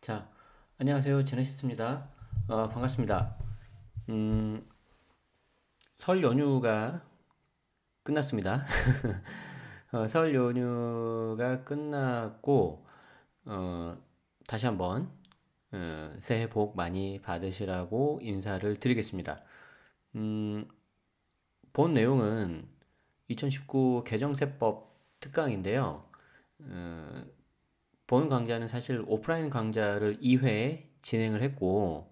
자, 안녕하세요. 제네시스입니다. 반갑습니다. 음, 설 연휴가 끝났습니다. 설 연휴가 끝났고, 어, 다시 한번 새해 복 많이 받으시라고 인사를 드리겠습니다. 음, 본 내용은 2019 개정세법 특강인데요. 어, 본 강좌는 사실 오프라인 강좌를 2회 진행을 했고,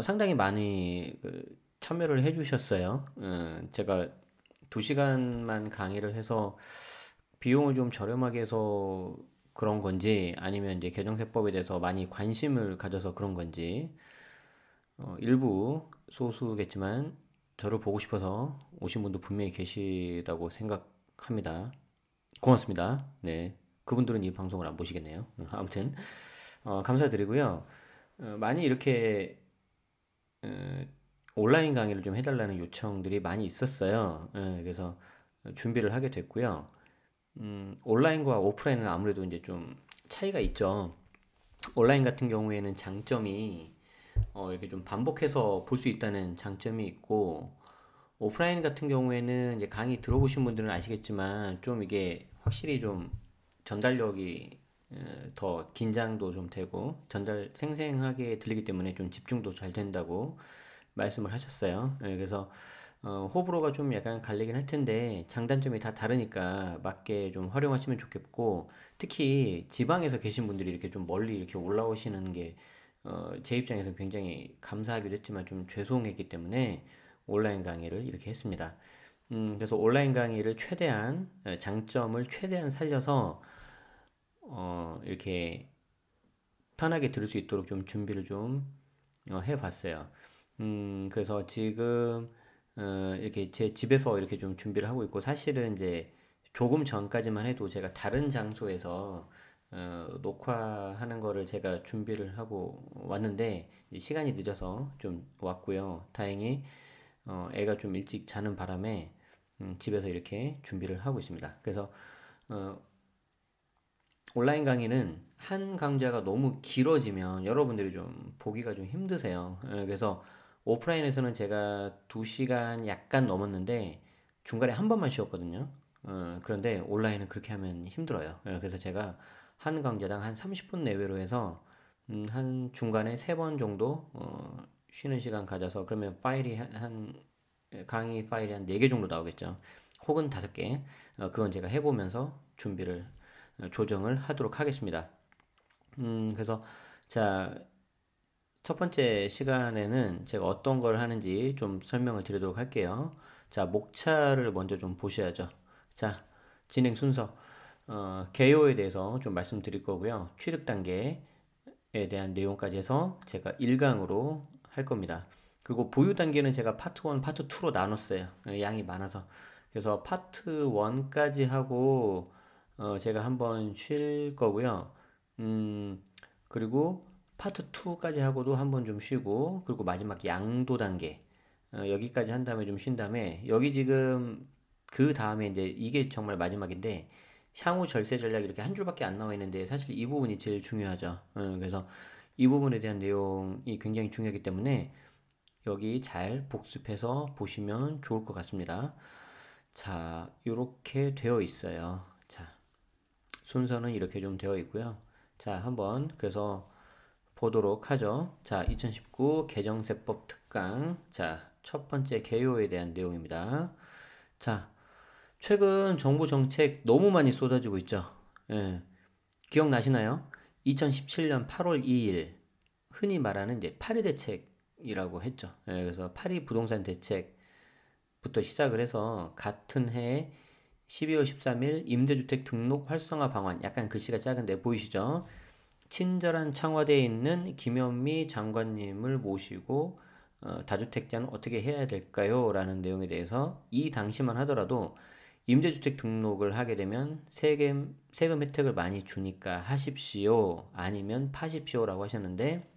상당히 많이 참여를 해주셨어요. 제가 2시간만 강의를 해서 비용을 좀 저렴하게 해서 그런 건지, 아니면 이제 개정세법에 대해서 많이 관심을 가져서 그런 건지, 일부 소수겠지만 저를 보고 싶어서 오신 분도 분명히 계시다고 생각합니다. 고맙습니다. 네. 그분들은 이 방송을 안 보시겠네요. 아무튼 감사드리고요. 많이 이렇게 어, 온라인 강의를 좀 해달라는 요청들이 많이 있었어요. 그래서 준비를 하게 됐고요. 온라인과 오프라인은 아무래도 이제 좀 차이가 있죠. 온라인 같은 경우에는 장점이 이렇게 좀 반복해서 볼 수 있다는 장점이 있고, 오프라인 같은 경우에는 이제 강의 들어보신 분들은 아시겠지만 좀 이게 확실히 좀 전달력이 더 긴장도 좀 되고 전달 생생하게 들리기 때문에 좀 집중도 잘 된다고 말씀을 하셨어요. 그래서 호불호가 좀 약간 갈리긴 할 텐데 장단점이 다 다르니까 맞게 좀 활용하시면 좋겠고, 특히 지방에서 계신 분들이 이렇게 좀 멀리 이렇게 올라오시는 게 제 입장에서 굉장히 감사하기도 했지만 좀 죄송했기 때문에 온라인 강의를 이렇게 했습니다. 그래서 온라인 강의를 최대한 장점을 최대한 살려서 이렇게 편하게 들을 수 있도록 좀 준비를 좀 해봤어요. 그래서 지금 이렇게 제 집에서 이렇게 좀 준비를 하고 있고, 사실은 이제 조금 전까지만 해도 제가 다른 장소에서 녹화하는 거를 제가 준비를 하고 왔는데 이제 시간이 늦어서 좀 왔고요. 다행히 애가 좀 일찍 자는 바람에 집에서 이렇게 준비를 하고 있습니다. 그래서 어, 온라인 강의는 한 강좌가 너무 길어지면 여러분들이 좀 보기가 좀 힘드세요. 그래서 오프라인에서는 제가 2시간 약간 넘었는데 중간에 한 번만 쉬었거든요. 그런데 온라인은 그렇게 하면 힘들어요. 그래서 제가 한 강좌당 한 30분 내외로 해서 한 중간에 3번 정도 쉬는 시간 가져서, 그러면 강의 파일이 한 4개 정도 나오겠죠. 혹은 5개. 그건 제가 해보면서 준비를 조정을 하도록 하겠습니다. 그래서 자, 첫 번째 시간에는 제가 어떤 걸 하는지 좀 설명을 드리도록 할게요. 자, 목차를 먼저 좀 보셔야죠. 자, 진행 순서. 개요에 대해서 좀 말씀드릴 거고요. 취득 단계에 대한 내용까지 해서 제가 1강으로 할 겁니다. 그리고 보유 단계는 제가 파트 1, 파트 2로 나눴어요. 양이 많아서. 그래서 파트 1까지 하고 제가 한번 쉴 거고요. 음, 그리고 파트 2까지 하고도 한번 좀 쉬고, 그리고 마지막 양도 단계 여기까지 한 다음에 좀 쉰 다음에, 여기 지금 그 다음에 이제 이게 정말 마지막인데, 향후 절세 전략 이렇게 한 줄밖에 안 나와 있는데 사실 이 부분이 제일 중요하죠. 그래서 이 부분에 대한 내용이 굉장히 중요하기 때문에 여기 잘 복습해서 보시면 좋을 것 같습니다. 자, 이렇게 되어 있어요. 자, 순서는 이렇게 좀 되어 있고요. 자, 한번 그래서 보도록 하죠. 자, 2019 개정세법 특강. 자, 첫 번째 개요에 대한 내용입니다. 자, 최근 정부 정책 너무 많이 쏟아지고 있죠. 예, 기억나시나요? 2017년 8월 2일 흔히 말하는 이제 파리 대책이라고 했죠. 그래서 파리 부동산 대책부터 시작을 해서 같은 해 12월 13일 임대주택 등록 활성화 방안, 약간 글씨가 작은데 보이시죠? 친절한 청와대에 있는 김현미 장관님을 모시고 다주택자는 어떻게 해야 될까요? 라는 내용에 대해서 이 당시만 하더라도 임대주택 등록을 하게 되면 세금 혜택을 많이 주니까 하십시오. 아니면 파십시오라고 하셨는데,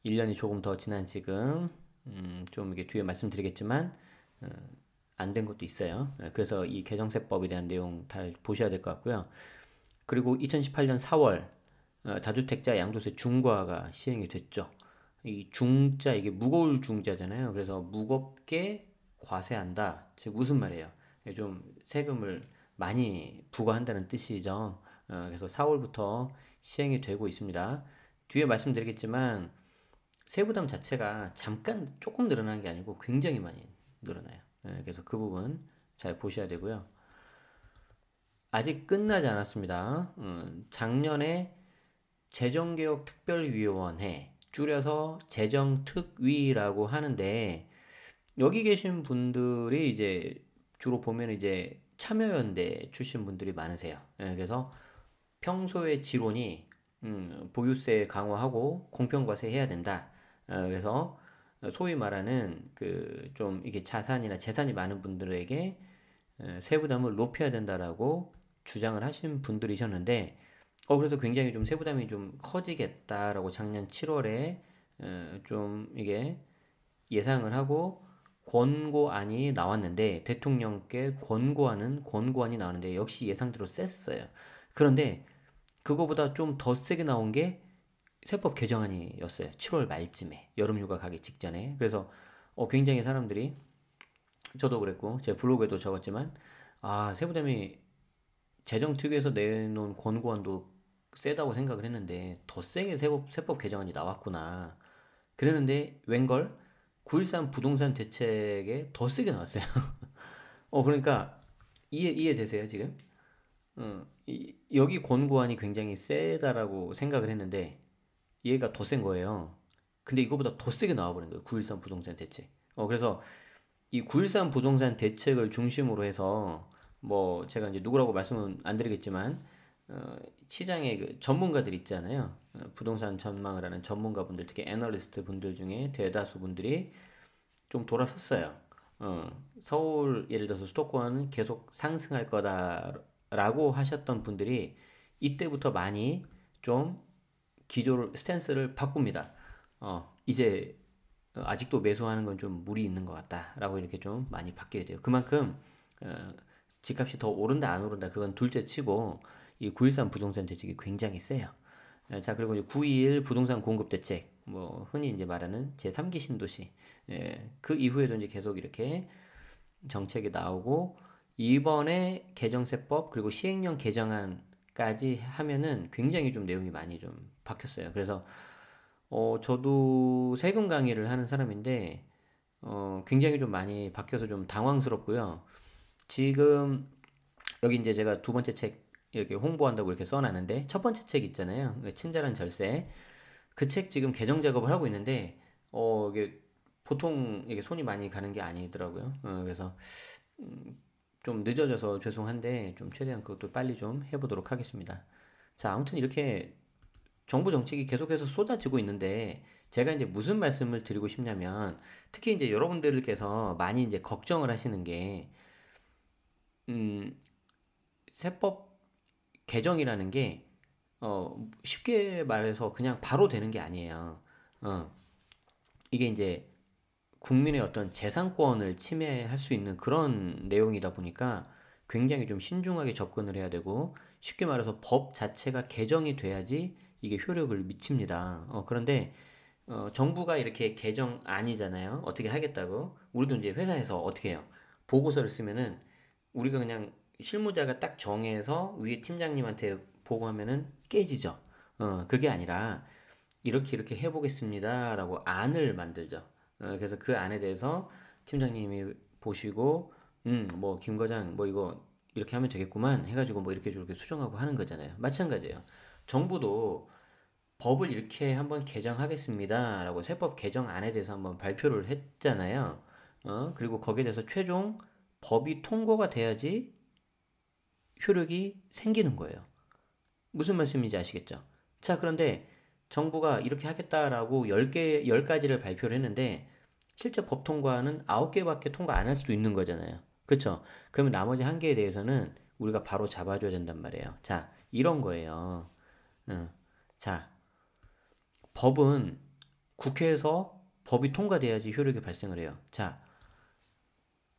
1년이 조금 더 지난 지금, 좀 이게 뒤에 말씀드리겠지만, 안 된 것도 있어요. 그래서 이 개정세법에 대한 내용 잘 보셔야 될 것 같고요. 그리고 2018년 4월, 다주택자 양도세 중과가 시행이 됐죠. 이 중자 이게 무거울 중자잖아요. 그래서 무겁게 과세한다. 즉 무슨 말이에요? 좀 세금을 많이 부과한다는 뜻이죠. 그래서 4월부터 시행이 되고 있습니다. 뒤에 말씀드리겠지만 세부담 자체가 잠깐 조금 늘어나는 게 아니고 굉장히 많이 늘어나요. 그래서 그 부분 잘 보셔야 되고요. 아직 끝나지 않았습니다. 작년에 재정개혁특별위원회, 줄여서 재정특위라고 하는데, 여기 계신 분들이 이제 주로 보면 이제 참여연대 출신 분들이 많으세요. 그래서 평소의 지론이 보유세 강화하고 공평과세 해야 된다. 그래서 소위 말하는 그 좀 이게 자산이나 재산이 많은 분들에게 세부담을 높여야 된다라고 주장을 하신 분들이셨는데, 그래서 굉장히 좀 세부담이 좀 커지겠다라고 작년 7월에 좀 이게 예상을 하고 권고안이 나왔는데, 대통령께 권고안이 나왔는데 역시 예상대로 셌어요. 그런데 그거보다 좀 더 세게 나온 게 세법 개정안이었어요. 7월 말쯤에 여름휴가 가기 직전에. 그래서 굉장히 사람들이, 저도 그랬고 제 블로그에도 적었지만, 세부담이 재정특위에서 내놓은 권고안도 세다고 생각을 했는데 더 세게 세법 개정안이 나왔구나. 그랬는데 웬걸 9.13 부동산 대책에 더 세게 나왔어요. 그러니까 이해되세요 지금? 여기 권고안이 굉장히 세다라고 생각을 했는데 얘가 더 센 거예요. 근데 이거보다 더 세게 나와버린 거예요. 9.13 부동산 대책. 그래서 이 9.13 부동산 대책을 중심으로 해서 뭐 제가 이제 누구라고 말씀은 안 드리겠지만 시장의 그 전문가들 있잖아요. 부동산 전망을 하는 전문가분들, 특히 애널리스트 분들 중에 대다수 분들이 좀 돌아섰어요. 서울 예를 들어서 수도권은 계속 상승할 거다라고 하셨던 분들이 이때부터 많이 좀 기조를 스탠스를 바꿉니다. 이제 아직도 매수하는 건 좀 무리 있는 것 같다라고 이렇게 좀 많이 바뀌게 돼요. 그만큼 어, 집값이 더 오른다 안 오른다 그건 둘째 치고 이 9.13 부동산 대책이 굉장히 세요. 자, 그리고 이제 9.21 부동산 공급 대책, 뭐 흔히 이제 말하는 제3기 신도시, 그 이후에도 이제 계속 이렇게 정책이 나오고, 이번에 개정세법 그리고 시행령 개정안까지 하면은 굉장히 좀 내용이 많이 좀 바뀌었어요. 그래서 저도 세금 강의를 하는 사람인데 굉장히 좀 많이 바뀌어서 좀 당황스럽고요. 지금 여기 이제 제가 두 번째 책 이렇게 홍보한다고 이렇게 써놨는데, 첫 번째 책 있잖아요. 친절한 절세. 그 책 지금 개정 작업을 하고 있는데 이게 보통 이게 손이 많이 가는 게 아니더라고요. 그래서 좀 늦어져서 죄송한데 좀 최대한 그것도 빨리 좀 해보도록 하겠습니다. 자, 아무튼 이렇게 정부 정책이 계속해서 쏟아지고 있는데, 제가 이제 무슨 말씀을 드리고 싶냐면, 특히 이제 여러분들께서 많이 이제 걱정을 하시는 게, 음, 세법 개정이라는 게 쉽게 말해서 그냥 바로 되는 게 아니에요. 어, 이게 이제 국민의 어떤 재산권을 침해할 수 있는 그런 내용이다 보니까 굉장히 좀 신중하게 접근을 해야 되고, 쉽게 말해서 법 자체가 개정이 돼야지 이게 효력을 미칩니다. 그런데 정부가 이렇게 개정안이잖아요. 어떻게 하겠다고. 우리도 이제 회사에서 어떻게 해요? 보고서를 쓰면은 우리가 그냥 실무자가 딱 정해서 위에 팀장님한테 보고하면은 깨지죠. 그게 아니라 이렇게 이렇게 해보겠습니다라고 안을 만들죠. 그래서 그 안에 대해서 팀장님이 보시고, 뭐, 김 과장, 뭐, 이거 이렇게 하면 되겠구만 해가지고 뭐 이렇게 저렇게 수정하고 하는 거잖아요. 마찬가지예요. 정부도 법을 이렇게 한번 개정하겠습니다라고 세법 개정안에 대해서 한번 발표를 했잖아요. 그리고 거기에 대해서 최종 법이 통과가 돼야지 효력이 생기는 거예요. 무슨 말씀인지 아시겠죠? 자, 그런데 정부가 이렇게 하겠다라고 10가지를 발표를 했는데 실제 법 통과는 9개밖에 통과 안 할 수도 있는 거잖아요. 그렇죠? 그러면 나머지 한 개에 대해서는 우리가 바로 잡아줘야 된단 말이에요. 자, 이런 거예요. 자, 법은 국회에서 법이 통과돼야지 효력이 발생을 해요. 자,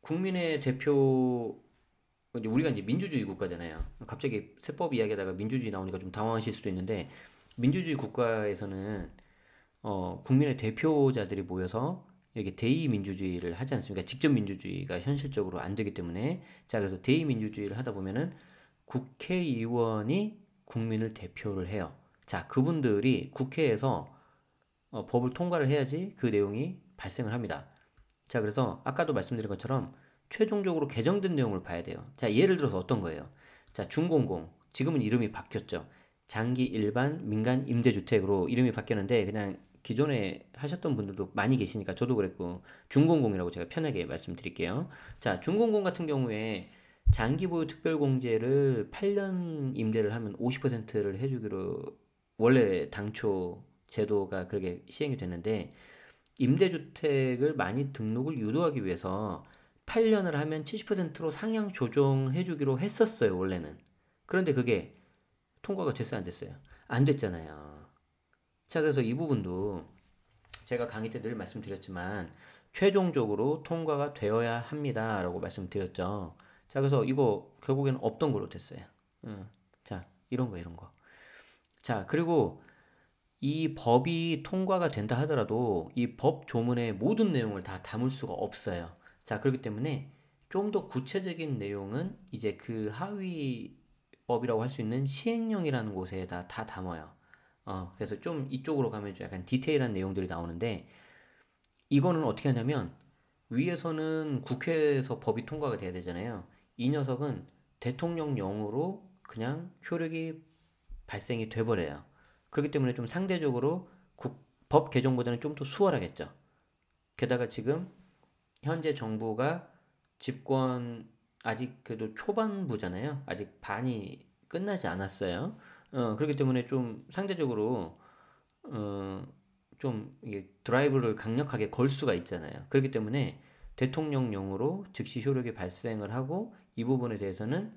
국민의 대표, 우리가 이제 민주주의 국가잖아요. 갑자기 세법 이야기하다가 민주주의 나오니까 좀 당황하실 수도 있는데, 민주주의 국가에서는 국민의 대표자들이 모여서 이렇게 대의 민주주의를 하지 않습니까? 직접 민주주의가 현실적으로 안 되기 때문에 자 그래서 대의 민주주의를 하다 보면은 국회의원이 국민을 대표를 해요. 자 그분들이 국회에서 법을 통과를 해야지 그 내용이 발생을 합니다. 자 그래서 아까도 말씀드린 것처럼 최종적으로 개정된 내용을 봐야 돼요. 자 예를 들어서 어떤 거예요? 자 중공공 지금은 이름이 바뀌었죠. 장기 일반 민간 임대주택으로 이름이 바뀌었는데 그냥 기존에 하셨던 분들도 많이 계시니까 저도 그랬고 중공공이라고 제가 편하게 말씀드릴게요. 자 중공공 같은 경우에 장기 보유 특별공제를 8년 임대를 하면 50%를 해주기로 원래 당초 제도가 그렇게 시행이 됐는데 임대주택을 많이 등록을 유도하기 위해서 8년을 하면 70%로 상향 조정해 주기로 했었어요, 원래는. 그런데 그게 통과가 됐어요, 안 됐어요? 안 됐잖아요. 자, 그래서 이 부분도 제가 강의 때 늘 말씀드렸지만 최종적으로 통과가 되어야 합니다라고 말씀드렸죠. 자, 그래서 이거 결국에는 없던 걸로 됐어요. 자, 이런 거, 이런 거. 자, 그리고 이 법이 통과가 된다 하더라도 이 법 조문의 모든 내용을 다 담을 수가 없어요. 자, 그렇기 때문에 좀 더 구체적인 내용은 이제 그 하위 법이라고 할 수 있는 시행령이라는 곳에다 다 담아요. 그래서 좀 이쪽으로 가면 좀 약간 디테일한 내용들이 나오는데 이거는 어떻게 하냐면 위에서는 국회에서 법이 통과가 돼야 되잖아요. 이 녀석은 대통령령으로 그냥 효력이 발생이 돼버려요. 그렇기 때문에 좀 상대적으로 법 개정보다는 좀 더 수월하겠죠. 게다가 지금 현재 정부가 집권 아직 그래도 초반부잖아요. 아직 반이 끝나지 않았어요. 그렇기 때문에 좀 상대적으로 어, 좀 이게 드라이브를 강력하게 걸 수가 있잖아요. 그렇기 때문에 대통령령으로 즉시 효력이 발생을 하고 이 부분에 대해서는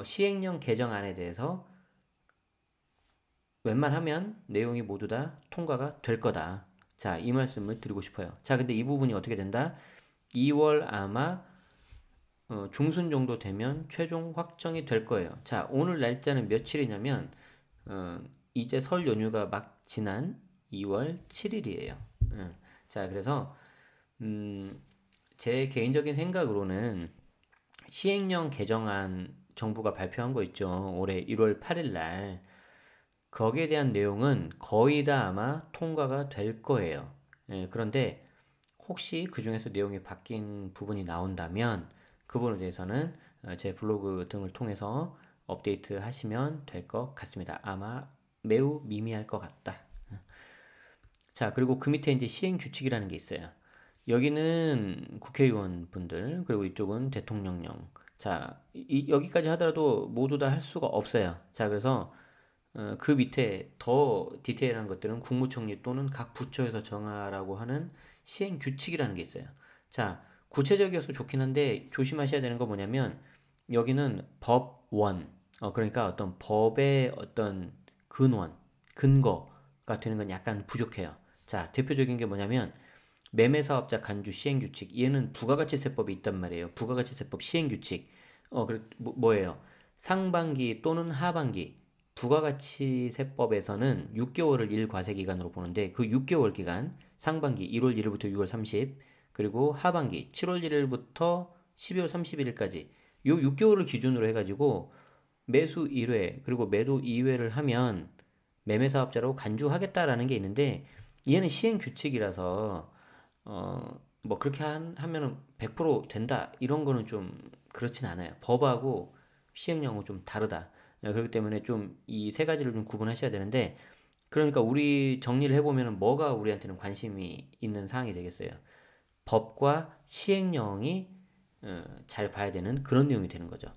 시행령 개정안에 대해서 웬만하면 내용이 모두 다 통과가 될 거다. 자, 이 말씀을 드리고 싶어요. 자, 근데 이 부분이 어떻게 된다? 2월 아마 중순 정도 되면 최종 확정이 될 거예요. 자, 오늘 날짜는 며칠이냐면 어, 이제 설 연휴가 막 지난 2월 7일이에요. 자, 그래서 제 개인적인 생각으로는 시행령 개정안 정부가 발표한 거 있죠. 올해 1월 8일 날. 거기에 대한 내용은 거의 다 아마 통과가 될 거예요. 그런데 혹시 그 중에서 내용이 바뀐 부분이 나온다면 그 부분에 대해서는 제 블로그 등을 통해서 업데이트 하시면 될 것 같습니다. 아마 매우 미미할 것 같다. 자, 그리고 그 밑에 이제 시행 규칙이라는 게 있어요. 여기는 국회의원 분들, 그리고 이쪽은 대통령령. 자, 여기까지 하더라도 모두 다 할 수가 없어요. 자, 그래서 그 밑에 더 디테일한 것들은 국무총리 또는 각 부처에서 정하라고 하는 시행 규칙이라는 게 있어요. 자, 구체적이어서 좋긴 한데 조심하셔야 되는 거 뭐냐면 여기는 법원, 그러니까 어떤 법의 어떤 근원, 근거가 되는 건 약간 부족해요. 자, 대표적인 게 뭐냐면 매매사업자 간주 시행규칙. 얘는 부가가치세법이 있단 말이에요. 부가가치세법 시행규칙. 뭐예요? 상반기 또는 하반기. 부가가치세법에서는 6개월을 일과세기간으로 보는데 그 6개월 기간, 상반기 1월 1일부터 6월 30, 그리고 하반기 7월 1일부터 12월 31일까지 요 6개월을 기준으로 해가지고 매수 1회, 그리고 매도 2회를 하면 매매사업자로 간주하겠다라는 게 있는데 얘는 시행규칙이라서 뭐 그렇게 하면은 100% 된다 이런 거는 좀 그렇진 않아요. 법하고 시행령은 좀 다르다. 그렇기 때문에 좀 이 세 가지를 좀 구분하셔야 되는데 그러니까 우리 정리를 해보면은 뭐가 우리한테는 관심이 있는 사항이 되겠어요. 법과 시행령이 잘 봐야 되는 그런 내용이 되는 거죠.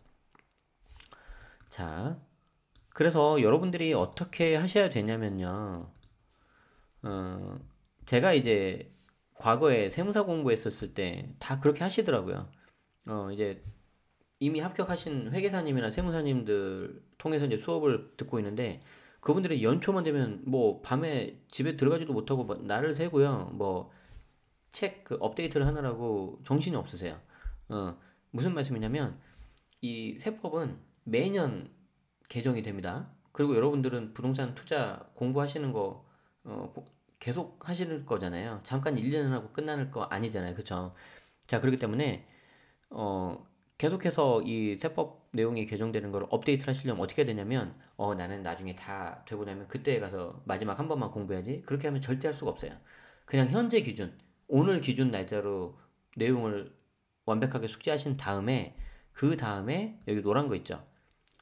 자, 그래서 여러분들이 어떻게 하셔야 되냐면요. 어, 제가 이제 과거에 세무사 공부했었을 때 다 그렇게 하시더라고요. 이제 이미 합격하신 회계사님이나 세무사님들 통해서 이제 수업을 듣고 있는데 그분들이 연초만 되면 뭐 밤에 집에 들어가지도 못하고 뭐 날을 새고요. 뭐 책 그 업데이트를 하느라고 정신이 없으세요. 무슨 말씀이냐면 이 세법은 매년 개정이 됩니다. 그리고 여러분들은 부동산 투자 공부하시는 거 계속 하시는 거잖아요. 잠깐 1년 하고 끝나는 거 아니잖아요. 그쵸? 자, 그렇기 때문에 어, 계속해서 이 세법 내용이 개정되는 걸 업데이트를 하시려면 어떻게 해야 되냐면 나는 나중에 다 되고 나면 그때 가서 마지막 한 번만 공부해야지. 그렇게 하면 절대 할 수가 없어요. 그냥 현재 기준, 오늘 기준 날짜로 내용을 완벽하게 숙지하신 다음에 그 다음에 여기 노란 거 있죠.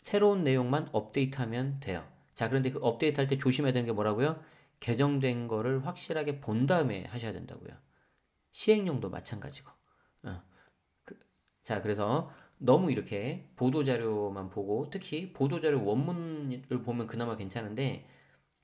새로운 내용만 업데이트하면 돼요. 자, 그런데 그 업데이트할 때 조심해야 되는 게 뭐라고요? 개정된 거를 확실하게 본 다음에 하셔야 된다고요. 시행령도 마찬가지고. 어. 자, 그래서 너무 이렇게 보도자료만 보고 특히 보도자료 원문을 보면 그나마 괜찮은데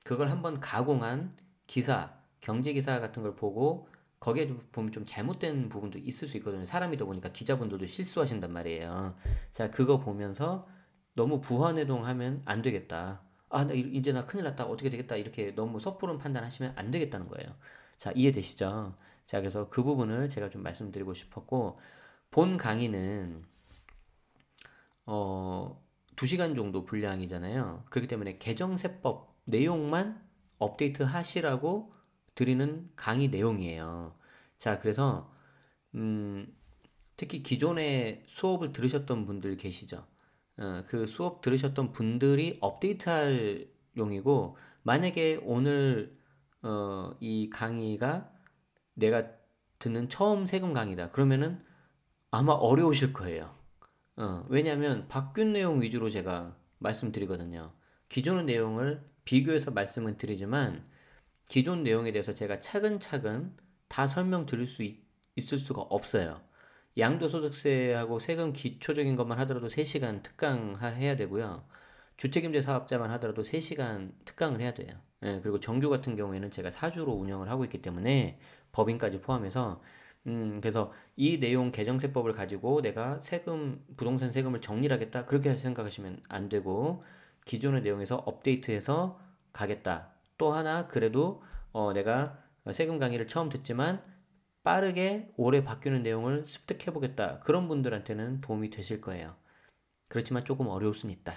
그걸 한번 가공한 기사, 경제기사 같은 걸 보고 거기에 보면 좀 잘못된 부분도 있을 수 있거든요. 사람이다 보니까 기자분들도 실수하신단 말이에요. 자, 그거 보면서 너무 부화내동하면 안 되겠다. 아, 이제 나 큰일 났다. 어떻게 되겠다. 이렇게 너무 섣부른 판단하시면 안 되겠다는 거예요. 자, 이해되시죠? 자, 그래서 그 부분을 제가 좀 말씀드리고 싶었고, 본 강의는 어, 2시간 정도 분량이잖아요. 그렇기 때문에 개정세법 내용만 업데이트 하시라고 드리는 강의 내용이에요. 자, 그래서 음, 특히 기존에 수업을 들으셨던 분들 계시죠? 그 수업 들으셨던 분들이 업데이트할 용이고, 만약에 오늘 이 강의가 내가 듣는 처음 세금 강의다. 그러면은 아마 어려우실 거예요. 왜냐하면 바뀐 내용 위주로 제가 말씀드리거든요. 기존의 내용을 비교해서 말씀을 드리지만 기존 내용에 대해서 제가 차근차근 다 설명드릴 수 있을 수가 없어요. 양도소득세하고 세금 기초적인 것만 하더라도 3시간 특강 해야 되고요. 주택임대 사업자만 하더라도 3시간 특강을 해야 돼요. 예, 그리고 정규 같은 경우에는 제가 사주로 운영을 하고 있기 때문에 법인까지 포함해서 그래서 이 내용 개정세법을 가지고 내가 부동산 세금을 정리하겠다. 그렇게 생각하시면 안 되고, 기존의 내용에서 업데이트해서 가겠다. 또 하나, 그래도, 내가 세금 강의를 처음 듣지만 빠르게 올해 바뀌는 내용을 습득해보겠다. 그런 분들한테는 도움이 되실 거예요. 그렇지만 조금 어려울 수는 있다.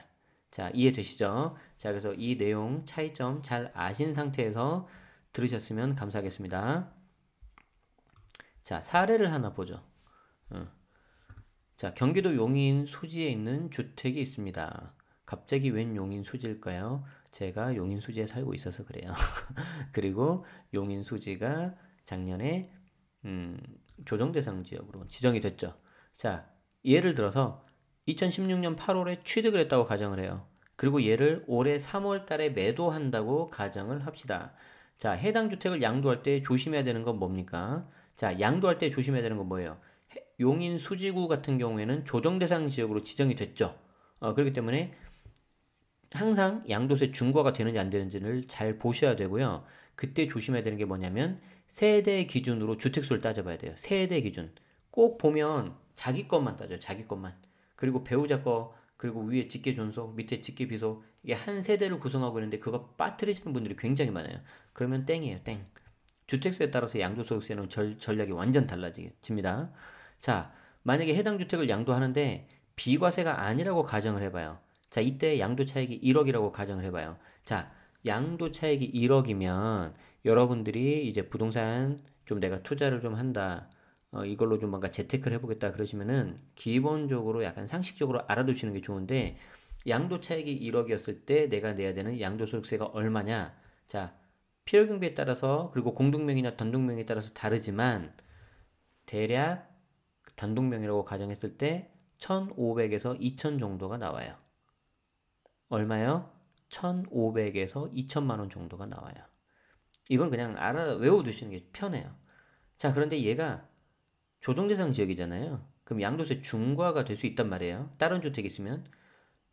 자, 이해되시죠? 자, 그래서 이 내용 차이점 잘 아신 상태에서 들으셨으면 감사하겠습니다. 자, 사례를 하나 보죠. 어. 자, 경기도 용인 수지에 있는 주택이 있습니다. 갑자기 웬 용인 수지일까요? 제가 용인 수지에 살고 있어서 그래요. 그리고 용인 수지가 작년에 음, 조정 대상 지역으로 지정이 됐죠. 자, 예를 들어서 2016년 8월에 취득을 했다고 가정을 해요. 그리고 얘를 올해 3월 달에 매도한다고 가정을 합시다. 자, 해당 주택을 양도할 때 조심해야 되는 건 뭡니까? 자, 양도할 때 조심해야 되는 건 뭐예요? 용인 수지구 같은 경우에는 조정 대상 지역으로 지정이 됐죠. 그렇기 때문에 항상 양도세 중과가 되는지 안 되는지를 잘 보셔야 되고요. 그때 조심해야 되는 게 뭐냐면 세대 기준으로 주택수를 따져봐야 돼요. 세대 기준. 꼭 보면 자기 것만 따져요. 자기 것만. 그리고 배우자 거, 그리고 위에 직계존속, 밑에 직계비속 이게 한 세대를 구성하고 있는데 그거 빠뜨리시는 분들이 굉장히 많아요. 그러면 땡이에요. 땡. 주택수에 따라서 양도소득세는 전략이 완전 달라집니다. 자, 만약에 해당 주택을 양도하는데 비과세가 아니라고 가정을 해봐요. 자, 이때 양도 차익이 1억이라고 가정을 해봐요. 자, 양도 차익이 1억이면 여러분들이 이제 부동산 좀 내가 투자를 좀 한다. 이걸로 좀 뭔가 재테크를 해보겠다 그러시면은 기본적으로 약간 상식적으로 알아두시는 게 좋은데 양도 차익이 1억이었을 때 내가 내야 되는 양도소득세가 얼마냐? 자, 필요경비에 따라서 그리고 공동명의나 단독명의에 따라서 다르지만 대략 단독명의라고 가정했을 때 1,500에서 2,000 정도가 나와요. 얼마요? 1,500에서 2천만 원 정도가 나와요. 이걸 그냥 외워두시는 게 편해요. 자, 그런데 얘가 조정대상 지역이잖아요. 그럼 양도세 중과가 될 수 있단 말이에요. 다른 주택이 있으면.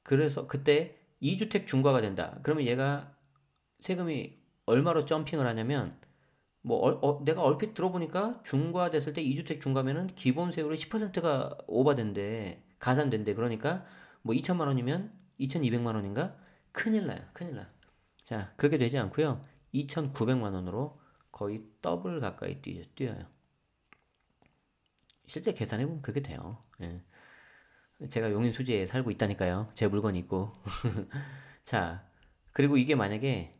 그래서 그때 2주택 중과가 된다. 그러면 얘가 세금이 얼마로 점핑을 하냐면 내가 얼핏 들어보니까 중과됐을 때 2주택 중과면은 기본 세율이 10%가 오버된대. 가산된대. 그러니까 뭐 2천만 원이면 2,200만 원인가? 큰일 나요. 큰일 나. 자, 그렇게 되지 않고요. 2,900만 원으로 거의 더블 가까이 뛰어요. 실제 계산해보면 그렇게 돼요. 예. 제가 용인 수지에 살고 있다니까요. 제 물건이 있고. 자, 그리고 이게 만약에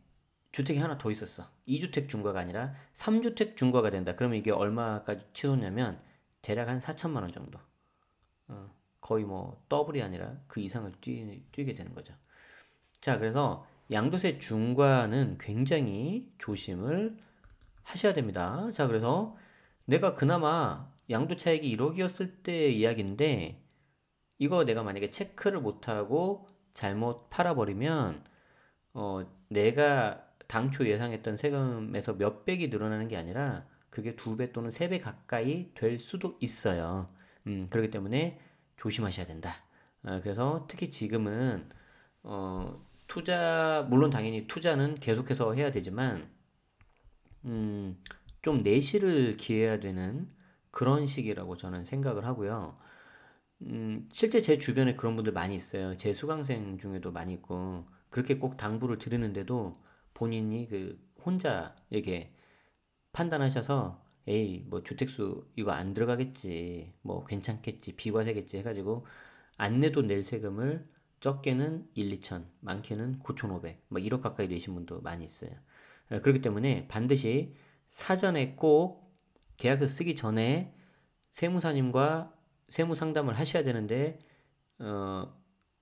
주택이 하나 더 있었어. 2주택 중과가 아니라 3주택 중과가 된다. 그러면 이게 얼마까지 치솟냐면 대략 한 4천만 원 정도. 거의 뭐 더블이 아니라 그 이상을 뛰게 되는 거죠. 자, 그래서 양도세 중과는 굉장히 조심을 하셔야 됩니다. 자, 그래서 내가 그나마 양도 차익이 1억이었을 때 이야기인데 이거 내가 만약에 체크를 못하고 잘못 팔아버리면 내가 당초 예상했던 세금에서 몇 백이 늘어나는 게 아니라 그게 2배 또는 3배 가까이 될 수도 있어요. 그렇기 때문에 조심하셔야 된다. 그래서 특히 지금은 물론 당연히 투자는 계속해서 해야 되지만 좀 내실을 기해야 되는 그런 시기라고 저는 생각을 하고요. 실제 제 주변에 그런 분들 많이 있어요. 제 수강생 중에도 많이 있고, 그렇게 꼭 당부를 드리는데도 본인이 그 혼자 이렇게 판단하셔서, 에이, 뭐 주택수 이거 안 들어가겠지, 뭐 괜찮겠지, 비과세겠지 해가지고, 안 내도 낼 세금을 적게는 1, 2천, 많게는 9,500, 뭐 1억 가까이 내신 분도 많이 있어요. 그렇기 때문에 반드시 사전에 꼭 계약서 쓰기 전에 세무사님과 세무 상담을 하셔야 되는데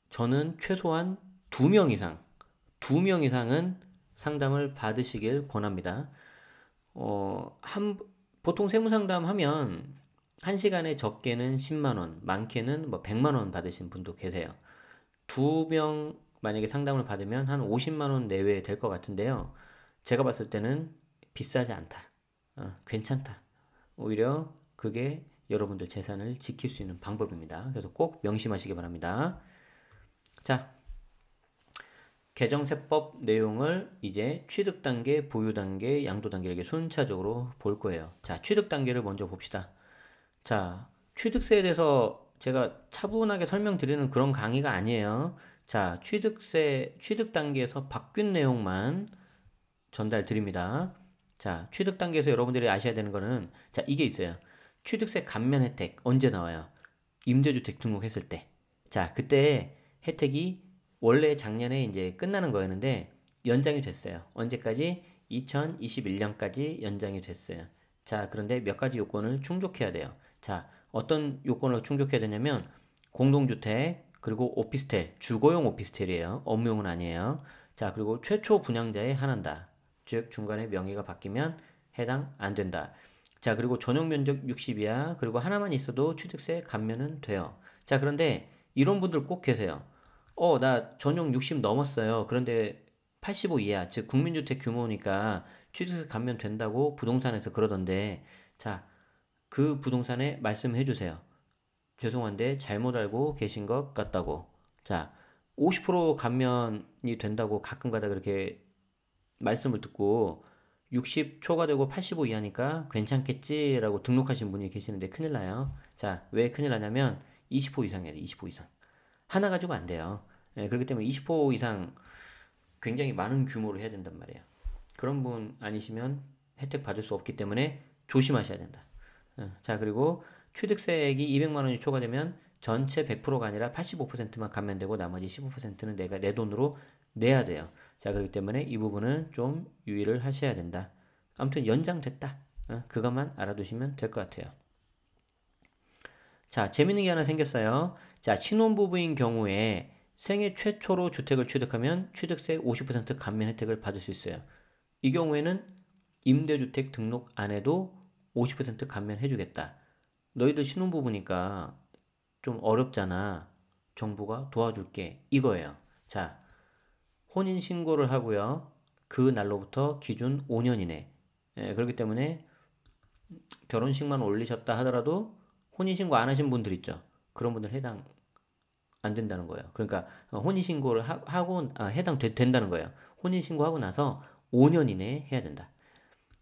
저는 최소한 2명 이상, 2명 이상은 상담을 받으시길 권합니다. 보통 세무 상담하면 1시간에 적게는 10만 원, 많게는 뭐 100만 원 받으신 분도 계세요. 2명 만약에 상담을 받으면 한 50만 원 내외 될 것 같은데요. 제가 봤을 때는 비싸지 않다. 괜찮다. 오히려 그게 여러분들 재산을 지킬 수 있는 방법입니다. 그래서 꼭 명심하시기 바랍니다. 자, 개정세법 내용을 이제 취득 단계, 보유 단계, 양도 단계 이렇게 순차적으로 볼 거예요. 자, 취득 단계를 먼저 봅시다. 자, 취득세에 대해서 제가 차분하게 설명드리는 그런 강의가 아니에요. 자, 취득 단계에서 바뀐 내용만 전달 드립니다. 자, 취득 단계에서 여러분들이 아셔야 되는 거는, 자, 이게 있어요. 취득세 감면 혜택 언제 나와요? 임대주택 등록했을 때. 자, 그때 혜택이 원래 작년에 이제 끝나는 거였는데 연장이 됐어요. 언제까지? 2021년까지 연장이 됐어요. 자, 그런데 몇 가지 요건을 충족해야 돼요. 자, 어떤 요건을 충족해야 되냐면 공동주택, 그리고 오피스텔, 주거용 오피스텔이에요. 업무용은 아니에요. 자, 그리고 최초 분양자의 하나다. 즉 중간에 명의가 바뀌면 해당 안 된다. 자, 그리고 전용 면적 60 이하, 그리고 하나만 있어도 취득세 감면은 돼요. 자, 그런데 이런 분들 꼭 계세요. 나 전용 60 넘었어요. 그런데 85 이하, 즉 국민주택 규모니까 취득세 감면 된다고 부동산에서 그러던데, 자, 그 부동산에 말씀해 주세요. 죄송한데 잘못 알고 계신 것 같다고. 자, 50% 감면이 된다고 가끔 가다 그렇게 말씀을 듣고 60 초과되고 85 이하니까 괜찮겠지라고 등록하신 분이 계시는데 큰일 나요. 자, 왜 큰일 나냐면 20% 이상 해야 돼. 20% 이상. 하나 가지고 안 돼요. 그렇기 때문에 20% 이상 굉장히 많은 규모로 해야 된단 말이에요. 그런 분 아니시면 혜택 받을 수 없기 때문에 조심하셔야 된다. 자, 그리고 취득세액이 200만 원이 초과되면 전체 100%가 아니라 85%만 감면되고 나머지 15%는 내가 내 돈으로 내야 돼요. 자, 그렇기 때문에 이 부분은 좀 유의를 하셔야 된다. 아무튼 연장됐다. 그것만 알아두시면 될 것 같아요. 자, 재밌는 게 하나 생겼어요. 자, 신혼부부인 경우에 생애 최초로 주택을 취득하면 취득세 50% 감면 혜택을 받을 수 있어요. 이 경우에는 임대주택 등록 안 해도 50% 감면 해주겠다. 너희들 신혼부부니까 좀 어렵잖아. 정부가 도와줄게. 이거예요. 자, 혼인신고를 하고요. 그 날로부터 기준 5년 이내. 그렇기 때문에 결혼식만 올리셨다 하더라도 혼인신고 안 하신 분들 있죠. 그런 분들 해당 안 된다는 거예요. 그러니까 혼인신고를 하고 된다는 거예요. 혼인신고하고 나서 5년 이내에 해야 된다.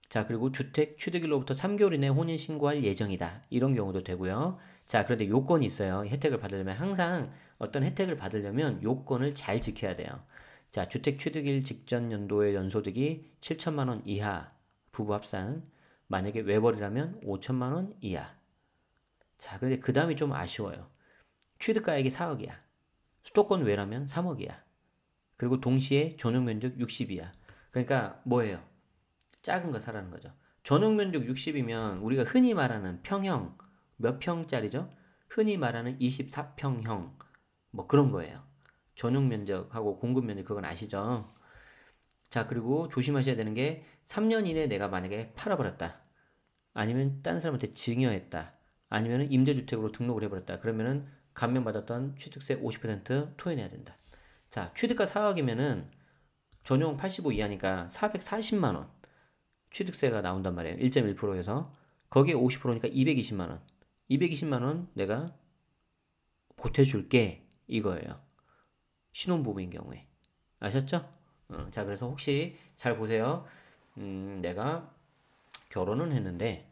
자, 그리고 주택 취득일로부터 3개월 이내에 혼인신고할 예정이다. 이런 경우도 되고요. 자, 그런데 요건이 있어요. 혜택을 받으려면 항상 어떤 혜택을 받으려면 요건을 잘 지켜야 돼요. 자, 주택 취득일 직전 연도의 연소득이 7천만 원 이하 부부 합산, 만약에 외벌이라면 5천만 원 이하. 자, 그런데 그 다음이 좀 아쉬워요. 취득가액이 4억이야. 수도권 외라면 3억이야. 그리고 동시에 전용 면적 60이야. 그러니까 뭐예요? 작은 거 사라는 거죠. 전용 면적 60이면 우리가 흔히 말하는 평형 몇 평짜리죠? 흔히 말하는 24평형 뭐 그런 거예요. 전용 면적하고 공급 면적 그건 아시죠? 자, 그리고 조심하셔야 되는 게 3년 이내에 내가 만약에 팔아버렸다. 아니면 딴 사람한테 증여했다. 아니면 임대주택으로 등록을 해버렸다. 그러면은 감면받았던 취득세 50% 토해내야 된다. 자, 취득가 4억이면은 전용 85 이하니까 440만 원 취득세가 나온단 말이에요. 1.1%에서 거기에 50%니까 220만 원. 220만 원 내가 보태줄게 이거예요. 신혼부부인 경우에 아셨죠? 자, 그래서 혹시 잘 보세요. 내가 결혼은 했는데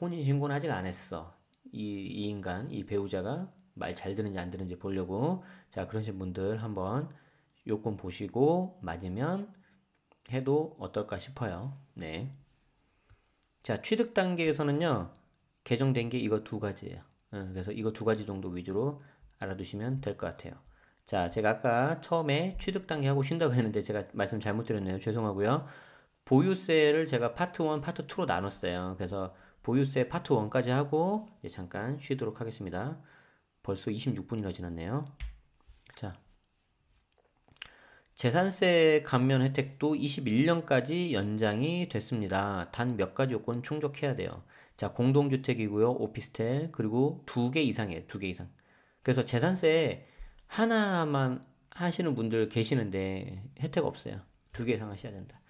혼인신고는 아직 안 했어. 이 인간, 이 배우자가 말 잘 듣는지 안 듣는지 보려고. 자, 그러신 분들 한번 요건 보시고 맞으면 해도 어떨까 싶어요. 네. 자, 취득 단계에서는요, 개정된 게 이거 두 가지예요. 그래서 이거 두 가지 정도 위주로 알아두시면 될 것 같아요. 자, 제가 아까 처음에 취득 단계 하고 쉰다고 했는데 제가 말씀 잘못 드렸네요. 죄송하고요. 보유세를 제가 파트 1, 파트 2로 나눴어요. 그래서 보유세 파트 1까지 하고 이제 잠깐 쉬도록 하겠습니다. 벌써 26분이나 지났네요. 자, 재산세 감면 혜택도 21년까지 연장이 됐습니다. 단 몇 가지 요건 충족해야 돼요. 자, 공동주택이고요. 오피스텔 그리고 두 개 이상이에요. 두 개 이상. 그래서 재산세 하나만 하시는 분들 계시는데 혜택 없어요. 두 개 이상 하셔야 된다.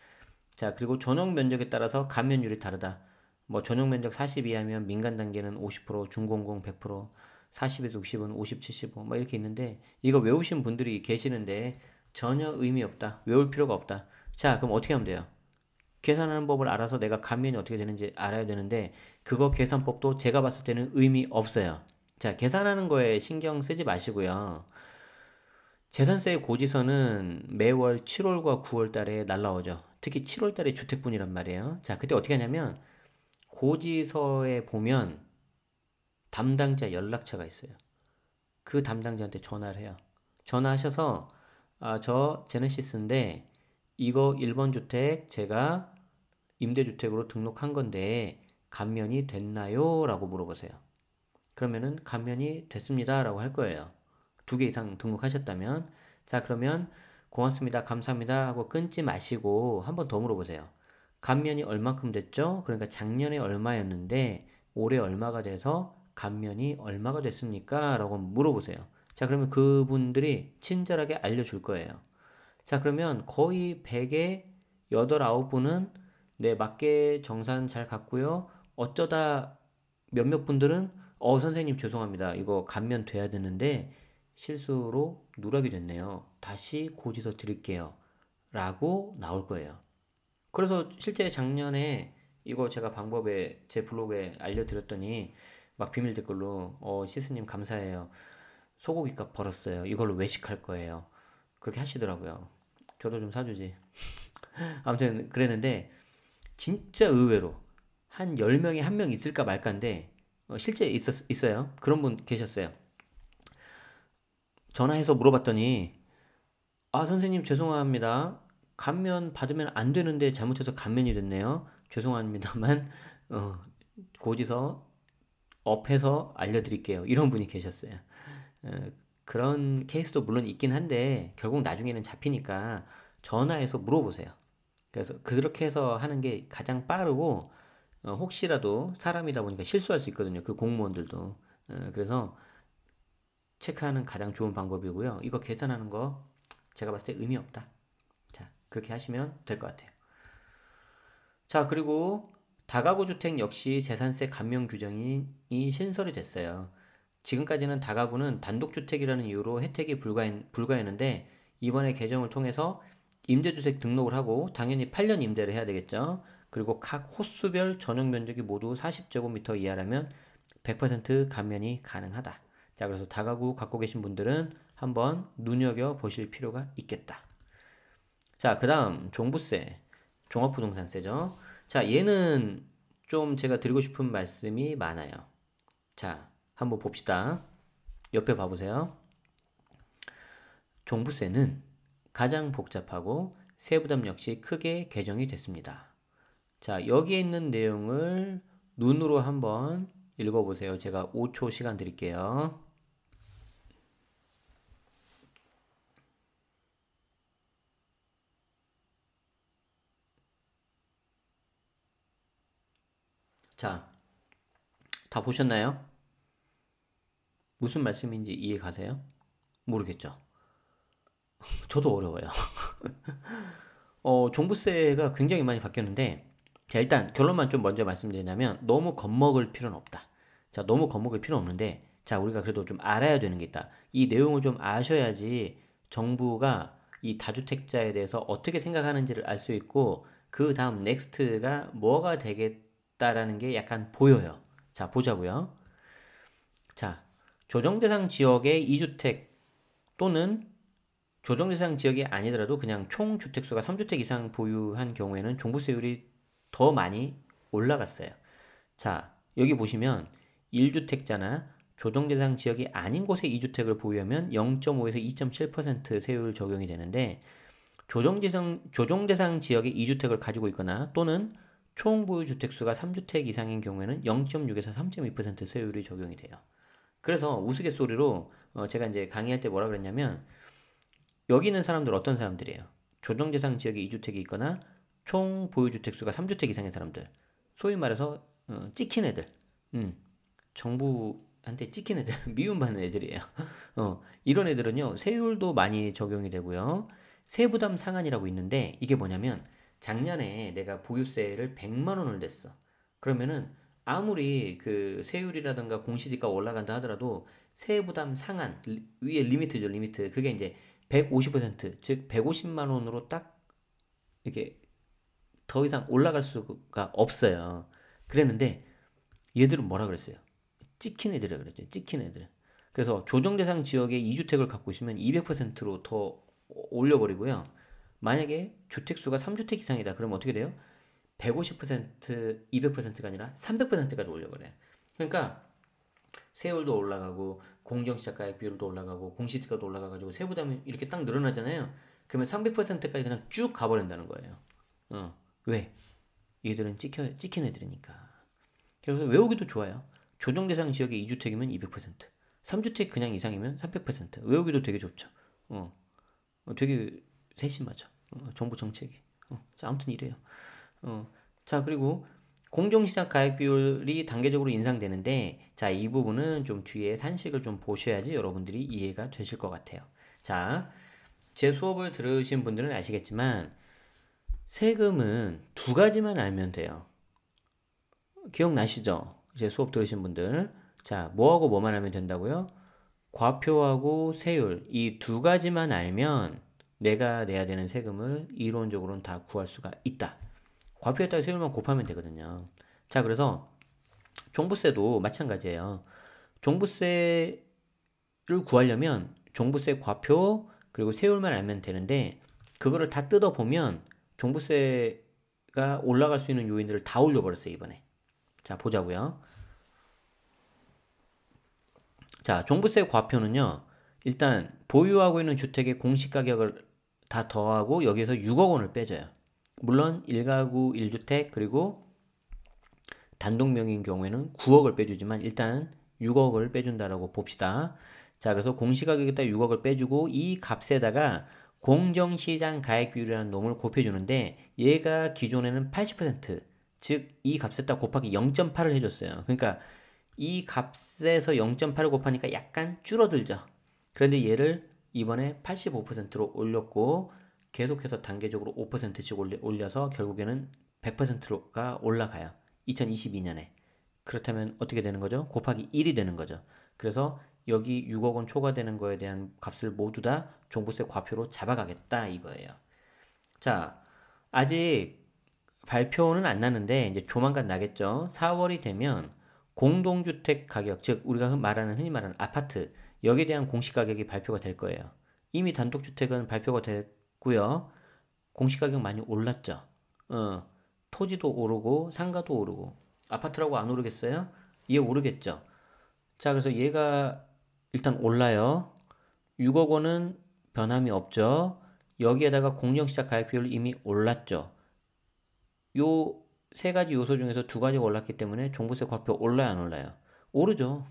자, 그리고 전용 면적에 따라서 감면율이 다르다. 뭐 전용 면적 40 이하면 민간 단계는 50%, 중공공 100%, 40에서 60은 50, 75, 뭐 이렇게 있는데 이거 외우신 분들이 계시는데 전혀 의미 없다. 외울 필요가 없다. 자, 그럼 어떻게 하면 돼요? 계산하는 법을 알아서 내가 감면이 어떻게 되는지 알아야 되는데 그거 계산법도 제가 봤을 때는 의미 없어요. 자, 계산하는 거에 신경 쓰지 마시고요. 재산세 고지서는 매월 7월과 9월 달에 날라오죠. 특히 7월 달에 주택분이란 말이에요. 자, 그때 어떻게 하냐면 고지서에 보면 담당자 연락처가 있어요. 그 담당자한테 전화를 해요. 전화하셔서 저 제네시스인데 이거 1번 주택 제가 임대주택으로 등록한 건데 감면이 됐나요? 라고 물어보세요. 그러면은 감면이 됐습니다. 라고 할 거예요. 두 개 이상 등록하셨다면 자, 그러면 고맙습니다. 감사합니다 하고 끊지 마시고 한 번 더 물어보세요. 감면이 얼마큼 됐죠? 그러니까 작년에 얼마였는데 올해 얼마가 돼서 감면이 얼마가 됐습니까? 라고 물어보세요. 자, 그러면 그분들이 친절하게 알려줄 거예요. 자, 그러면 거의 100에 8, 9분은 네, 맞게 정산 잘 갔고요. 어쩌다 몇몇 분들은 선생님 죄송합니다. 이거 감면 돼야 되는데 실수로 누락이 됐네요. 다시 고지서 드릴게요. 라고 나올 거예요. 그래서 실제 작년에 이거 제가 방법에 제 블로그에 알려드렸더니 막 비밀 댓글로 시스님 감사해요. 소고기값 벌었어요. 이걸로 외식할 거예요. 그렇게 하시더라고요. 저도 좀 사주지. 아무튼 그랬는데 진짜 의외로 한 10명에 한 명 있을까 말까인데 실제 있어요. 그런 분 계셨어요. 전화해서 물어봤더니 선생님 죄송합니다. 감면 받으면 안 되는데 잘못해서 감면이 됐네요. 죄송합니다만 어, 고지서 업해서 알려드릴게요. 이런 분이 계셨어요. 어, 그런 케이스도 물론 있긴 한데 결국 나중에는 잡히니까 전화해서 물어보세요. 그래서 그렇게 해서 하는 게 가장 빠르고 혹시라도 사람이다 보니까 실수할 수 있거든요. 그 공무원들도. 그래서 체크하는 가장 좋은 방법이고요. 이거 계산하는 거 제가 봤을 때 의미 없다. 자, 그렇게 하시면 될 것 같아요. 자, 그리고 다가구 주택 역시 재산세 감면 규정이 신설이 됐어요. 지금까지는 다가구는 단독주택이라는 이유로 혜택이 불가했는데 이번에 개정을 통해서 임대주택 등록을 하고 당연히 8년 임대를 해야 되겠죠. 그리고 각 호수별 전용 면적이 모두 40제곱미터 이하라면 100% 감면이 가능하다. 자, 그래서 다가구 갖고 계신 분들은 한번 눈여겨 보실 필요가 있겠다. 자, 그 다음 종부세, 종합부동산세죠. 자, 얘는 좀 제가 드리고 싶은 말씀이 많아요. 자, 한번 봅시다. 옆에 봐보세요. 종부세는 가장 복잡하고 세부담 역시 크게 개정이 됐습니다. 자, 여기에 있는 내용을 눈으로 한번 읽어보세요. 제가 5초 시간 드릴게요. 자, 다 보셨나요? 무슨 말씀인지 이해 가세요? 모르겠죠? 저도 어려워요. 종부세가 굉장히 많이 바뀌었는데, 자, 일단 결론만 좀 먼저 말씀드리자면, 너무 겁먹을 필요는 없다. 자, 너무 겁먹을 필요는 없는데, 자, 우리가 그래도 좀 알아야 되는 게 있다. 이 내용을 좀 아셔야지 정부가 이 다주택자에 대해서 어떻게 생각하는지를 알 수 있고, 그 다음 넥스트가 뭐가 되겠다라는 게 약간 보여요. 자, 보자고요. 자, 조정대상 지역의 2주택 또는 조정대상 지역이 아니더라도 그냥 총 주택수가 3주택 이상 보유한 경우에는 종부세율이 더 많이 올라갔어요. 자, 여기 보시면 1주택자나 조정대상 지역이 아닌 곳에 2주택을 보유하면 0.5에서 2.7% 세율 적용이 되는데 조정대상 지역에 2주택을 가지고 있거나 또는 총 보유 주택수가 3주택 이상인 경우에는 0.6에서 3.2% 세율이 적용이 돼요. 그래서 우스갯소리로 제가 이제 강의할 때 뭐라 그랬냐면 여기 있는 사람들 어떤 사람들이에요? 조정대상 지역에 2주택이 있거나 총 보유주택수가 3주택 이상의 사람들. 소위 말해서 찍힌 애들. 정부한테 찍힌 애들, 미움받는 애들이에요. 이런 애들은요, 세율도 많이 적용이 되고요. 세부담 상한이라고 있는데 이게 뭐냐면 작년에 내가 보유세를 100만 원을 냈어. 그러면은 아무리 그 세율이라든가 공시지가 올라간다 하더라도 세부담 상한 위에 리미트죠, 리미트. 그게 이제 150%, 즉 150만 원으로 딱 이렇게 더 이상 올라갈 수가 없어요. 그랬는데 얘들은 뭐라 그랬어요? 찍힌 애들이라 그랬죠. 찍힌 애들. 그래서 조정대상 지역에 2주택을 갖고 있으면 200%로 더 올려버리고요. 만약에 주택수가 3주택 이상이다. 그러면 어떻게 돼요? 150%, 200%가 아니라 300%까지 올려버려요. 그러니까 세율도 올라가고 공정시작가액 비율도 올라가고 공시지가도 올라가가지고 세부담이 이렇게 딱 늘어나잖아요. 그러면 300%까지 그냥 쭉 가버린다는 거예요. 왜? 얘들은 찍힌 애들이니까. 그래서 외우기도 좋아요. 조정대상 지역의 2주택이면 200%, 3주택 그냥 이상이면 300%. 외우기도 되게 좋죠. 되게 세심하죠. 정부 정책이. 자, 아무튼 이래요. 자, 그리고 공정시장 가액 비율이 단계적으로 인상되는데, 자, 이 부분은 좀 뒤에 산식을 좀 보셔야지 여러분들이 이해가 되실 것 같아요. 자, 제 수업을 들으신 분들은 아시겠지만, 세금은 두 가지만 알면 돼요. 기억나시죠? 제 수업 들으신 분들. 자, 뭐하고 뭐만 알면 된다고요? 과표하고 세율, 이 두 가지만 알면 내가 내야 되는 세금을 이론적으로는 다 구할 수가 있다. 과표에다가 세율만 곱하면 되거든요. 자, 그래서 종부세도 마찬가지예요. 종부세를 구하려면 종부세 과표 그리고 세율만 알면 되는데 그거를 다 뜯어보면 종부세가 올라갈 수 있는 요인들을 다 올려버렸어요, 이번에. 자, 보자고요. 자, 종부세 과표는요. 일단 보유하고 있는 주택의 공시가격을 다 더하고 여기에서 6억 원을 빼줘요. 물론 1가구 1주택 그리고 단독 명의인 경우에는 9억을 빼주지만 일단 6억을 빼준다라고 봅시다. 자, 그래서 공시가격에다 6억을 빼주고 이 값에다가 공정시장 가액 비율이라는 놈을 곱해주는데 얘가 기존에는 80%, 즉 이 값에다 곱하기 0.8을 해줬어요. 그러니까 이 값에서 0.8을 곱하니까 약간 줄어들죠. 그런데 얘를 이번에 85%로 올렸고 계속해서 단계적으로 5%씩 올려서 결국에는 100%가 올라가요. 2022년에. 그렇다면 어떻게 되는 거죠? 곱하기 1이 되는 거죠. 그래서 여기 6억 원 초과되는 거에 대한 값을 모두 다 종부세 과표로 잡아가겠다 이거예요. 자, 아직 발표는 안 났는데 이제 조만간 나겠죠. 4월이 되면 공동주택 가격, 즉 우리가 흔히 말하는 아파트 여기에 대한 공시가격이 발표가 될 거예요. 이미 단독주택은 발표가 됐고요. 공시가격 많이 올랐죠. 토지도 오르고 상가도 오르고 아파트라고 안 오르겠어요? 얘 오르겠죠. 자, 그래서 얘가 일단 올라요. 6억 원은 변함이 없죠. 여기에다가 공정시작 가액비율 이미 올랐죠. 요 세 가지 요소 중에서 두 가지가 올랐기 때문에 종부세 과표 올라요, 안 올라요? 오르죠.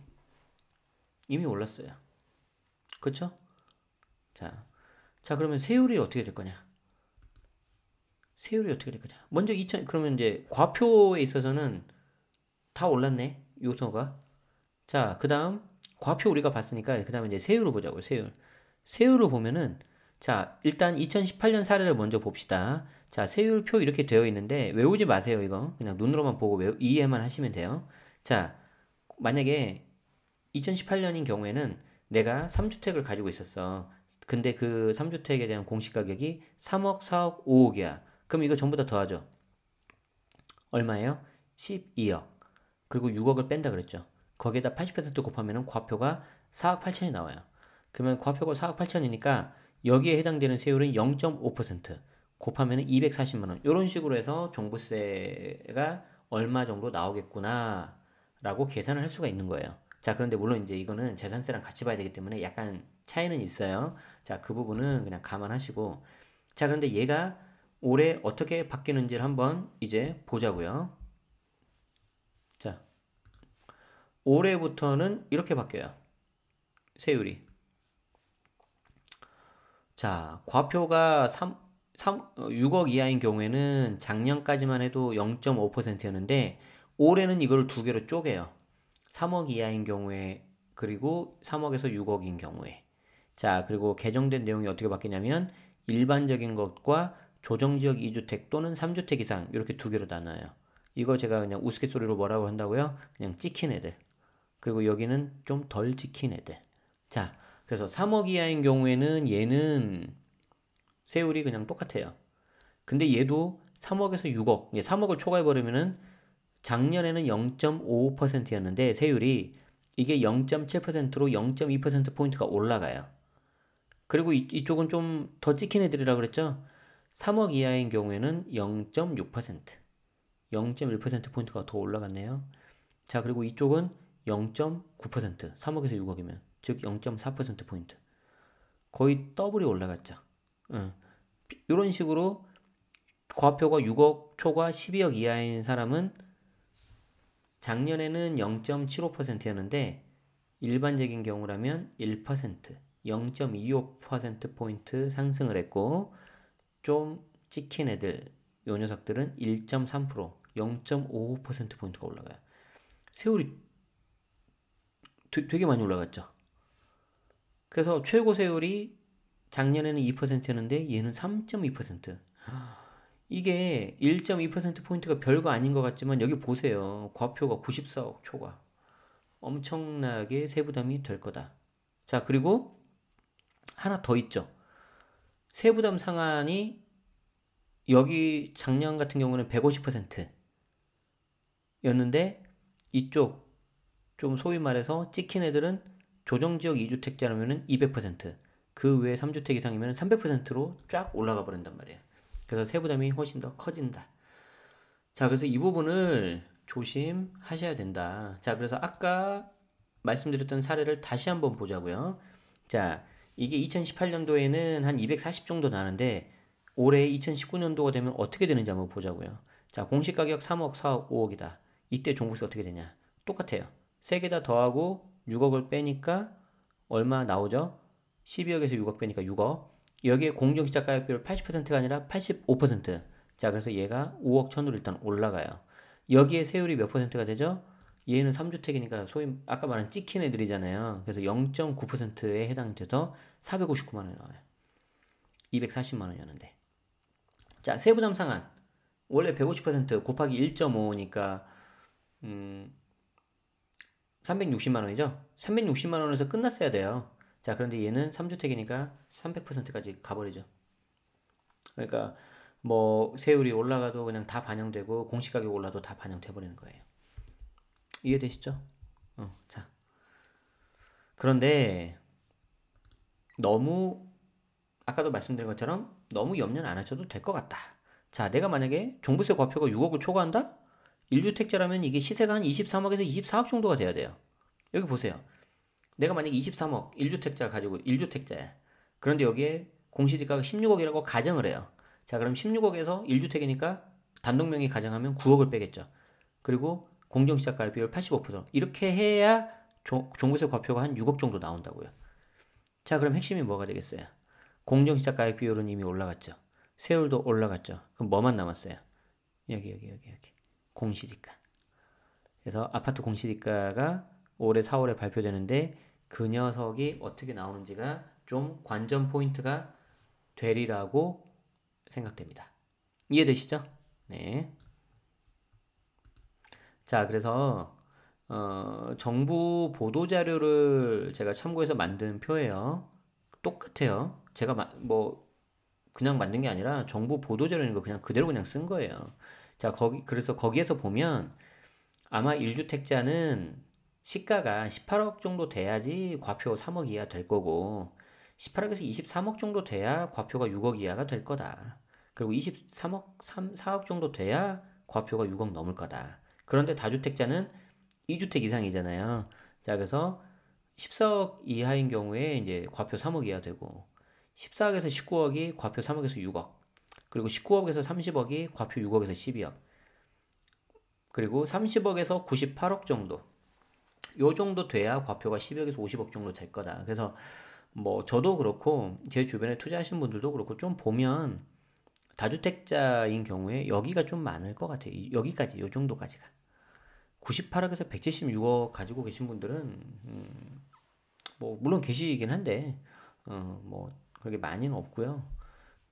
이미 올랐어요. 그쵸? 자, 자 그러면 세율이 어떻게 될 거냐? 세율이 어떻게 될 거냐? 먼저 2000 그러면 이제 과표에 있어서는 다 올랐네, 요소가. 자, 그다음 과표 우리가 봤으니까 그다음에 이제 세율을 보자고요. 세율. 세율을 보면은 자, 일단 2018년 사례를 먼저 봅시다. 자, 세율표 이렇게 되어 있는데 외우지 마세요, 이거. 그냥 눈으로만 보고 이해만 하시면 돼요. 자, 만약에 2018년인 경우에는 내가 3주택을 가지고 있었어. 근데 그 3주택에 대한 공시가격이 3억, 4억, 5억이야. 그럼 이거 전부 다 더하죠. 얼마예요? 12억. 그리고 6억을 뺀다 그랬죠. 거기에다 80% 곱하면 과표가 4억 8천이 나와요. 그러면 과표가 4억 8천이니까 여기에 해당되는 세율은 0.5% 곱하면 240만 원. 이런 식으로 해서 종부세가 얼마 정도 나오겠구나 라고 계산을 할 수가 있는 거예요. 자, 그런데 물론 이제 이거는 재산세랑 같이 봐야 되기 때문에 약간 차이는 있어요. 자, 그 부분은 그냥 감안하시고. 자, 그런데 얘가 올해 어떻게 바뀌는지를 한번 이제 보자고요. 자, 올해부터는 이렇게 바뀌어요. 세율이. 자, 과표가 6억 이하인 경우에는 작년까지만 해도 0.5%였는데 올해는 이거를 두 개로 쪼개요. 3억 이하인 경우에 그리고 3억에서 6억인 경우에. 자, 그리고 개정된 내용이 어떻게 바뀌냐면 일반적인 것과 조정지역 2주택 또는 3주택 이상 이렇게 두 개로 나눠요. 이거 제가 그냥 우스갯소리로 뭐라고 한다고요? 그냥 찍힌 애들. 그리고 여기는 좀 덜 찍힌 애들. 자, 그래서 3억 이하인 경우에는 얘는 세율이 그냥 똑같아요. 근데 얘도 3억에서 6억, 3억을 초과해버리면은 작년에는 0.55%였는데 세율이 이게 0.7%로 0.2%포인트가 올라가요. 그리고 이쪽은 좀 더 찍힌 애들이라 그랬죠? 3억 이하인 경우에는 0.6%, 0.1%포인트가 더 올라갔네요. 자, 그리고 이쪽은 0.9%, 3억에서 6억이면, 즉 0.4%포인트. 거의 더블이 올라갔죠. 이런 식으로 과표가 6억 초과 12억 이하인 사람은 작년에는 0.75%였는데 일반적인 경우라면 1%, 0.25%포인트 상승을 했고 좀 찍힌 애들, 요 녀석들은 1.3%, 0.55%포인트가 올라가요. 세율이 되게 많이 올라갔죠. 그래서 최고 세율이 작년에는 2%였는데 얘는 3.2%. 이게 1.2%포인트가 별거 아닌 것 같지만 여기 보세요. 과표가 94억 초과. 엄청나게 세부담이 될 거다. 자, 그리고 하나 더 있죠. 세부담 상한이 여기 작년 같은 경우는 150%였는데 이쪽 좀 소위 말해서 찍힌 애들은 조정지역 2주택자라면 200%, 그 외에 3주택 이상이면 300%로 쫙 올라가 버린단 말이에요. 그래서 세부담이 훨씬 더 커진다. 자, 그래서 이 부분을 조심하셔야 된다. 자, 그래서 아까 말씀드렸던 사례를 다시 한번 보자고요. 자, 이게 2018년도에는 한 240 정도 나는데 올해 2019년도가 되면 어떻게 되는지 한번 보자고요. 자, 공시가격 3억, 4억, 5억이다. 이때 종부세 어떻게 되냐? 똑같아요. 세 개 다 더하고 6억을 빼니까 얼마 나오죠? 12억에서 6억 빼니까 6억. 여기에 공정시작가액비율 80%가 아니라 85%. 자, 그래서 얘가 5억 천으로 일단 올라가요. 여기에 세율이 몇 퍼센트가 되죠? 얘는 3주택이니까 소위 아까 말한 찍힌 애들이잖아요. 그래서 0.9%에 해당돼서 459만 원이 나와요. 240만 원이었는데. 자, 세부담 상한. 원래 150% 곱하기 1.5니까 360만 원이죠? 360만 원에서 끝났어야 돼요. 자, 그런데 얘는 3주택이니까 300%까지 가버리죠. 그러니까 뭐 세율이 올라가도 그냥 다 반영되고 공시가격 올라도 다 반영돼 버리는 거예요. 이해되시죠? 자. 그런데 너무 아까도 말씀드린 것처럼 너무 염려는 안 하셔도 될 것 같다. 자, 내가 만약에 종부세 과표가 6억을 초과한다? 1주택자라면 이게 시세가 한 23억에서 24억 정도가 돼야 돼요. 여기 보세요. 내가 만약에 23억 1주택자 가지고 1주택자야. 그런데 여기에 공시지가가 16억이라고 가정을 해요. 자, 그럼 16억에서 1주택이니까 단독명의 가정하면 9억을 빼겠죠. 그리고 공정시작가액 비율 85%. 이렇게 해야 종부세 과표가 한 6억 정도 나온다고요. 자, 그럼 핵심이 뭐가 되겠어요? 공정시작가액 비율은 이미 올라갔죠. 세율도 올라갔죠. 그럼 뭐만 남았어요? 여기. 공시지가. 그래서 아파트 공시지가가 올해 4월에 발표되는데 그 녀석이 어떻게 나오는지가 좀 관전 포인트가 되리라고 생각됩니다. 이해되시죠? 네. 자, 그래서 정부 보도자료를 제가 참고해서 만든 표예요. 똑같아요. 제가 뭐 그냥 만든 게 아니라 정부 보도자료인 거 그냥 그대로 그냥 쓴 거예요. 자, 그래서 거기에서 보면 아마 1주택자는 시가가 18억 정도 돼야지 과표 3억 이하 될 거고 18억에서 23억 정도 돼야 과표가 6억 이하가 될 거다. 그리고 23억, 4억 정도 돼야 과표가 6억 넘을 거다. 그런데 다주택자는 2주택 이상이잖아요. 자, 그래서 14억 이하인 경우에 이제 과표 3억 이하 되고 14억에서 19억이 과표 3억에서 6억 그리고 19억에서 30억이 과표 6억에서 12억 그리고 30억에서 98억 정도 요 정도 돼야 과표가 10억에서 50억 정도 될 거다. 그래서 뭐 저도 그렇고 제 주변에 투자하신 분들도 그렇고 좀 보면 다주택자인 경우에 여기가 좀 많을 것 같아요. 여기까지 요 정도까지가 98억에서 176억 가지고 계신 분들은 뭐 물론 계시긴 한데 뭐 그렇게 많이는 없고요.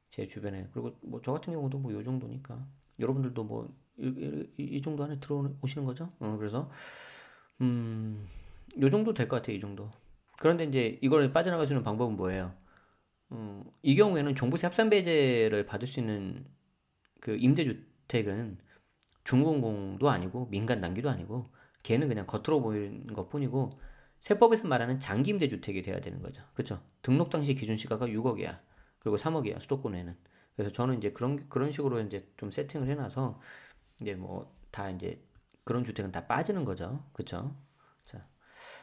제 주변에 그리고 뭐 저 같은 경우도 뭐 요 정도니까 여러분들도 뭐 이 정도 안에 들어오시는 거죠. 그래서 요 정도 될 것 같아요. 이 정도. 그런데 이제 이걸 빠져나갈 수 있는 방법은 뭐예요? 이 경우에는 종부세 합산 배제를 받을 수 있는 그 임대주택은 중공공도 아니고 민간 단기도 아니고 걔는 그냥 겉으로 보이는 것뿐이고 세법에서 말하는 장기 임대주택이 돼야 되는 거죠. 그렇죠? 등록 당시 기준 시가가 6억이야. 그리고 3억이야. 수도권에는. 그래서 저는 이제 그런 식으로 이제 좀 세팅을 해놔서 이제 뭐 다 이제 그런 주택은 다 빠지는 거죠. 그렇죠? 자,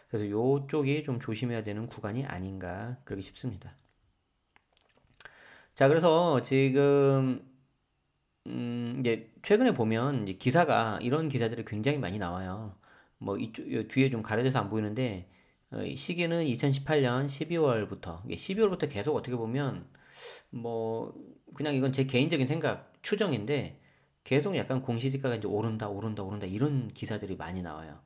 그래서 요쪽이 좀 조심해야 되는 구간이 아닌가 그렇게 싶습니다. 자, 그래서 지금 이제 최근에 보면 이제 기사가 이런 기사들이 굉장히 많이 나와요. 뭐 이쪽 뒤에 좀 가려져서 안 보이는데 시기는 2018년 12월부터 12월부터 계속 어떻게 보면 뭐 그냥 이건 제 개인적인 생각 추정인데 계속 약간 공시지가가 이제 오른다 이런 기사들이 많이 나와요.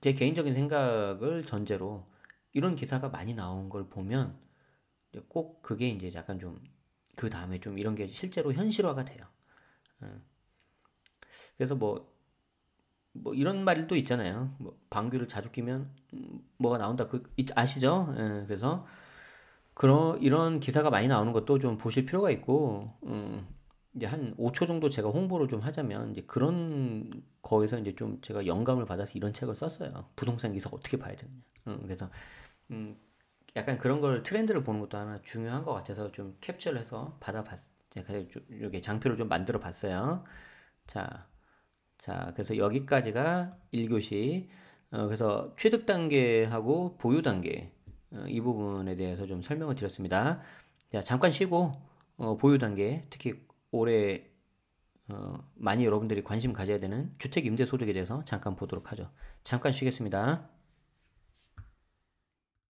제 개인적인 생각을 전제로 이런 기사가 많이 나온 걸 보면 꼭 그게 이제 약간 좀 그 다음에 좀 이런 게 실제로 현실화가 돼요. 그래서 뭐 이런 말도 있잖아요. 뭐 방귀를 자주 뀌면 뭐가 나온다. 아시죠? 예, 그래서 이런 기사가 많이 나오는 것도 좀 보실 필요가 있고, 이제 한 5초 정도 제가 홍보를 좀 하자면, 이제 그런 거에서 이제 좀 제가 영감을 받아서 이런 책을 썼어요. 부동산 기사 어떻게 봐야 되느냐. 그래서, 음, 약간 그런 걸 트렌드를 보는 것도 하나 중요한 것 같아서 좀 캡처를 해서 제가 이렇게 장표를 좀 만들어 봤어요. 자, 그래서 여기까지가 1교시. 그래서 취득 단계하고 보유 단계, 이 부분에 대해서 좀 설명을 드렸습니다. 자, 잠깐 쉬고, 보유 단계, 특히 올해, 많이 여러분들이 관심 가져야 되는 주택 임대 소득에 대해서 잠깐 보도록 하죠. 잠깐 쉬겠습니다.